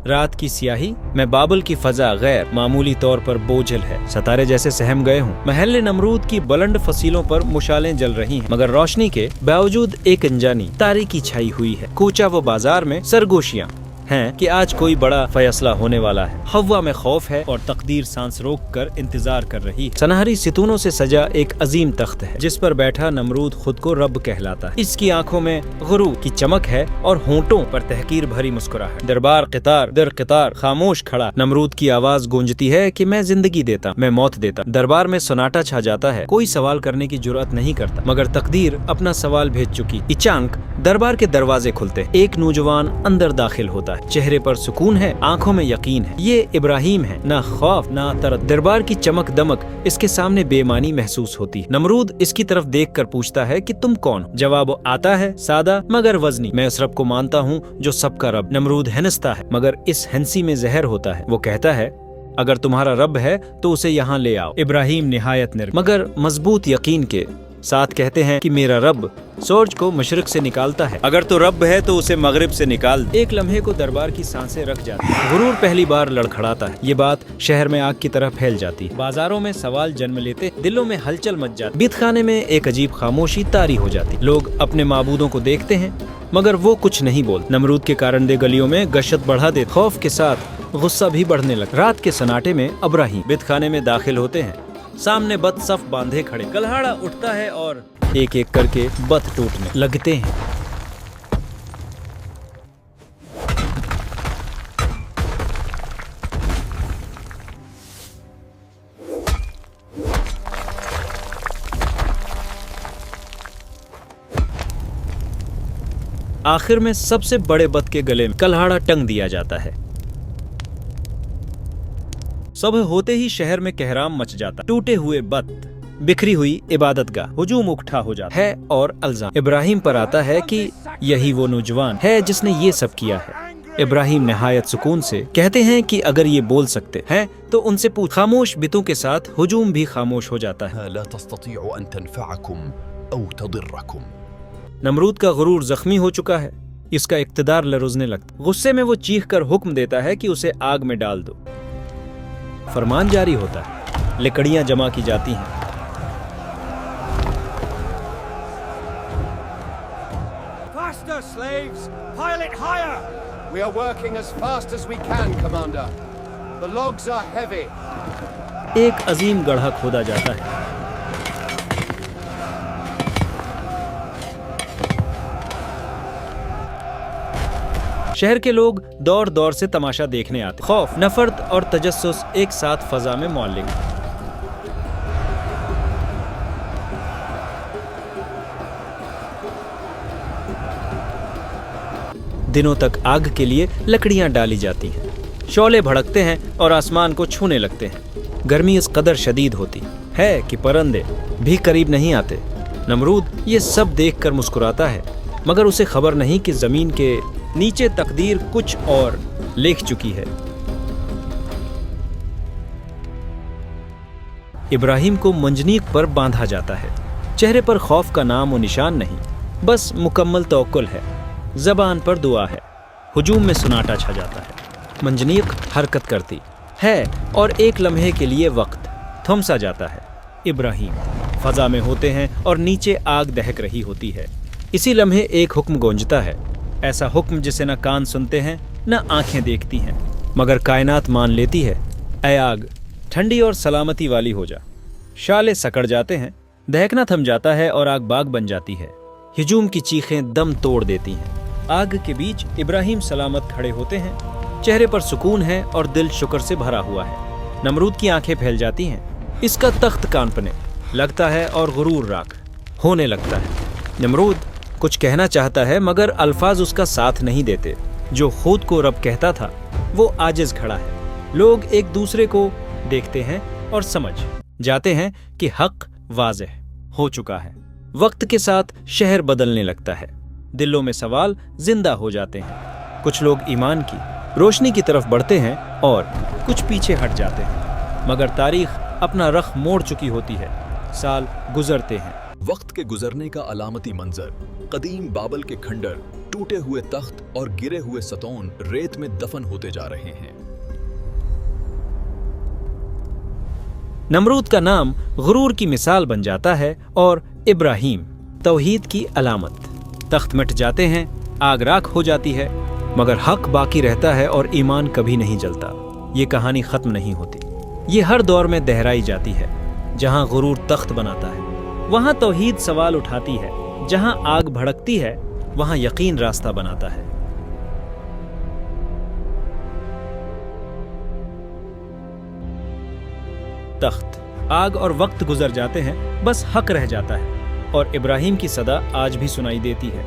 रात की स्याही में बाबल की फजा गैर मामूली तौर पर बोझल है। सितारे जैसे सहम गए हों। महल नमरूद की बुलंद फसीलों पर मुशालें जल रही हैं, मगर रोशनी के बावजूद एक अनजानी तारीकी छाई हुई है। कूचा व बाजार में सरगोशियां हैं कि आज कोई बड़ा फैसला होने वाला है। हवा में खौफ है और तकदीर सांस रोक कर इंतजार कर रही है। सनहरी सितूनों से सजा एक अजीम तख्त है जिस पर बैठा नमरूद खुद को रब कहलाता है। इसकी आंखों में गुरूर की चमक है और होंठों पर तहकीर भरी मुस्कुराहट। दरबार कितार दर कितार खामोश खड़ा। नमरूद की आवाज गूंजती है कि मैं जिंदगी देता, मैं मौत देता। दरबार में सन्नाटा छा जाता है। कोई सवाल करने की जुर्रत नहीं करता, मगर तकदीर अपना सवाल भेज चुकी। इचांक दरबार के दरवाजे खुलते। एक नौजवान अंदर दाखिल होता है। चेहरे पर सुकून है, आंखों में यकीन है। ये इब्राहिम है, ना खौफ ना तरद। दरबार की चमक दमक इसके सामने बेमानी महसूस होती। नमरूद इसकी तरफ देखकर पूछता है कि तुम कौन हो? जवाब आता है सादा मगर वजनी, मैं उस रब को मानता हूँ जो सबका रब। नमरूद हंसता है, मगर इस हंसी में जहर होता है। वो कहता है अगर तुम्हारा रब है तो उसे यहाँ ले आओ। इब्राहिम निहायत मगर मजबूत यकीन के साथ कहते हैं कि मेरा रब सूरज को मशरिक से निकालता है, अगर तो रब है तो उसे मगरिब से निकाल। एक लम्हे को दरबार की सांसें रख जाती है। गुरूर पहली बार लड़खड़ाता है। ये बात शहर में आग की तरह फैल जाती है। बाजारों में सवाल जन्म लेते, दिलों में हलचल मच जाती। बीतखाने में एक अजीब खामोशी तारी हो जाती। लोग अपने माबूदों को देखते हैं मगर वो कुछ नहीं बोलते। नमरूद के कारण गलियों में गश्त बढ़ा दे, खौफ के साथ गुस्सा भी बढ़ने लगा। रात के सन्नाटे में इब्राहिम बीतखाने में दाखिल होते हैं। सामने बत सफ बांधे खड़े। कल्हाड़ा उठता है और एक एक करके बत टूटने लगते हैं। आखिर में सबसे बड़े बत के गले में कल्हाड़ा टंग दिया जाता है। सुबह होते ही शहर में कहराम मच जाता। टूटे हुए बत, बिखरी हुई इबादतगाह, हुजूम उठा हो जाता है और अल्जाम इब्राहिम पर आता है कि यही वो नौजवान है जिसने ये सब किया है। इब्राहिम निहायत सुकून से कहते हैं कि अगर ये बोल सकते हैं तो उनसे पूछ। खामोश बितों के साथ हुजूम भी खामोश हो जाता है। नमरूद का गुरूर जख्मी हो चुका है। इसका इक्तदार लरुजने लगता। गुस्से में वो चीख कर हुक्म देता है कि उसे आग में डाल दो। फरमान जारी होता है। लकड़ियां जमा की जाती हैं। Faster, slaves! Pile it higher! We are working as fast as we can, Commander. The logs are heavy. एक अजीम गड्ढा खोदा जाता है। शहर के लोग दौर दौर से तमाशा देखने आते। खौफ, नफरत और तजस्सुस एक साथ फजा में मौलिक। दिनों तक आग के लिए लकड़ियां डाली जाती हैं। शोले भड़कते हैं और आसमान को छूने लगते हैं। गर्मी इस कदर शदीद होती है कि परिंदे भी करीब नहीं आते। नमरूद ये सब देखकर मुस्कुराता है, मगर उसे खबर नहीं कि जमीन के नीचे तकदीर कुछ और लिख चुकी है। इब्राहिम को मंजनीक पर बांधा जाता है। चेहरे पर खौफ का नाम और निशान नहीं, बस मुकम्मल तवक्कुल है। जबान पर दुआ है। हुजूम में सुनाटा छा जाता है। मंजनीक हरकत करती है और एक लम्हे के लिए वक्त थम सा जाता है। इब्राहिम फजा में होते हैं और नीचे आग दहक रही होती है। इसी लम्हे एक हुक्म गूंजता है, ऐसा हुक्म जिसे न कान सुनते हैं न आंखें देखती हैं, मगर कायनात मान लेती है। ऐ आग, ठंडी और सलामती वाली हो जा। शाले सकड़ जाते हैं, दहकना थम जाता है और आग बाग बन जाती है। हुजूम की चीखें दम तोड़ देती हैं। आग के बीच इब्राहिम सलामत खड़े होते हैं। चेहरे पर सुकून है और दिल शुक्र से भरा हुआ है। नमरूद की आंखें फैल जाती हैं। इसका तख्त कांपने लगता है और गुरूर राख होने लगता है। नमरूद कुछ कहना चाहता है, मगर अल्फाज उसका साथ नहीं देते। जो खुद को रब कहता था वो आजिज खड़ा है। लोग एक दूसरे को देखते हैं और समझ जाते हैं कि हक वाज़ेह हो चुका है। वक्त के साथ शहर बदलने लगता है। दिलों में सवाल जिंदा हो जाते हैं। कुछ लोग ईमान की रोशनी की तरफ बढ़ते हैं और कुछ पीछे हट जाते हैं, मगर तारीख अपना रख मोड़ चुकी होती है। साल गुजरते हैं। वक्त के गुजरने का अलामती मंजर कदीम बाबल के खंडर टूटे हुए तख्त और गिरे हुए सतौन रेत में दफन होते जा रहे हैं। नमरूद का नाम गुरूर की मिसाल बन जाता है और इब्राहिम तौहीद की अलामत। तख्त मिट जाते हैं, आग राख हो जाती है, मगर हक बाकी रहता है और ईमान कभी नहीं जलता। ये कहानी खत्म नहीं होती, ये हर दौर में दोहराई जाती है। जहां गुरूर तख्त बनाता है वहां तौहीद सवाल उठाती है, जहां आग भड़कती है वहां यकीन रास्ता बनाता है। तख्त, आग और वक्त गुजर जाते हैं, बस हक रह जाता है और इब्राहिम की सदा आज भी सुनाई देती है।